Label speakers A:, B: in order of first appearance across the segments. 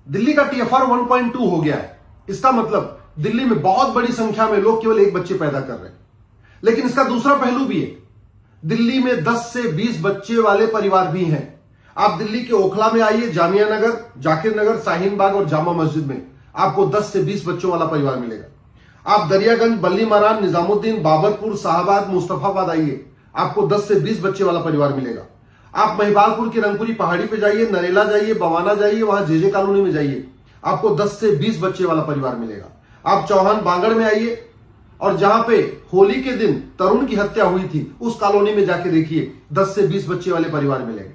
A: दिल्ली का TFR 1.2 हो गया है। इसका मतलब दिल्ली में बहुत बड़ी संख्या में लोग केवल एक बच्चे पैदा कर रहे हैं। लेकिन इसका दूसरा पहलू भी है, दिल्ली में 10 से 20 बच्चे वाले परिवार भी हैं। आप दिल्ली के ओखला में आइए, जामिया नगर, जाकिर नगर, शाहीन बाग और जामा मस्जिद में आपको 10 से 20 बच्चों वाला परिवार मिलेगा। आप दरियागंज, बल्ली मरान, निजामुद्दीन, बाबरपुर, शाहबाद, मुस्तफाबाद आइए, आपको 10 से 20 बच्चे वाला परिवार मिलेगा। आप महिपालपुर की रंगपुरी पहाड़ी पे जाइए, नरेला जाइए, बवाना जाइए, वहां जेजे कॉलोनी में जाइए, आपको 10 से 20 बच्चे वाला परिवार मिलेगा। आप चौहान बांगड़ में आइए और जहां पे होली के दिन तरुण की हत्या हुई थी उस कॉलोनी में जाके देखिए, 10 से 20 बच्चे वाले परिवार मिलेंगे।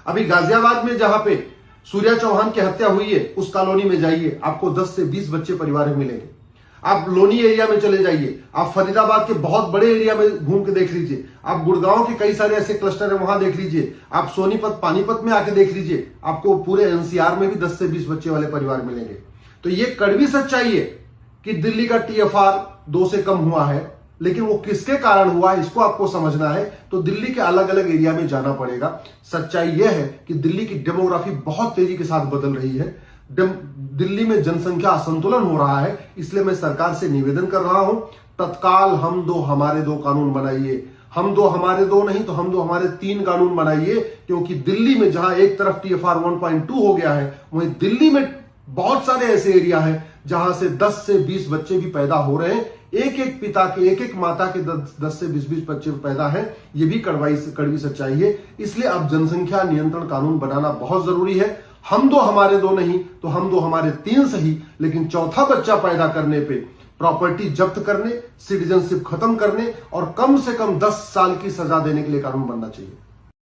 A: अभी गाजियाबाद में जहां पे सूर्या चौहान की हत्या हुई है उस कॉलोनी में जाइए, आपको 10 से 20 बच्चे परिवार मिलेंगे। आप लोनी एरिया में चले जाइए, आप फरीदाबाद के बहुत बड़े एरिया में घूम के देख लीजिए, आप गुड़गांव के कई सारे ऐसे क्लस्टर है वहां देख लीजिए, आप सोनीपत, पानीपत में आके देख लीजिए, आपको पूरे NCR में भी 10 से 20 बच्चे वाले परिवार मिलेंगे। तो ये कड़वी सच्चाई है कि दिल्ली का TFR 2 से कम हुआ है, लेकिन वो किसके कारण हुआ है इसको आपको समझना है तो दिल्ली के अलग अलग एरिया में जाना पड़ेगा। सच्चाई यह है कि दिल्ली की डेमोग्राफी बहुत तेजी के साथ बदल रही है, दिल्ली में जनसंख्या असंतुलन हो रहा है। इसलिए मैं सरकार से निवेदन कर रहा हूं, तत्काल हम दो हमारे दो कानून बनाइए। हम दो हमारे दो नहीं तो हम दो हमारे 3 कानून बनाइए, क्योंकि दिल्ली में जहां एक तरफ TFR 1.2 हो गया है, वहीं दिल्ली में बहुत सारे ऐसे एरिया हैं जहां से 10 से 20 बच्चे भी पैदा हो रहे हैं। एक एक पिता के, एक एक माता के 10 से 20 बच्चे पैदा हैं। ये भी कड़वी सच्चाई है। इसलिए अब जनसंख्या नियंत्रण कानून बनाना बहुत जरूरी है। हम दो हमारे दो नहीं तो हम दो हमारे 3 सही, लेकिन चौथा बच्चा पैदा करने पे प्रॉपर्टी जब्त करने, सिटीजनशिप खत्म करने और कम से कम 10 साल की सजा देने के लिए कानून बनना चाहिए।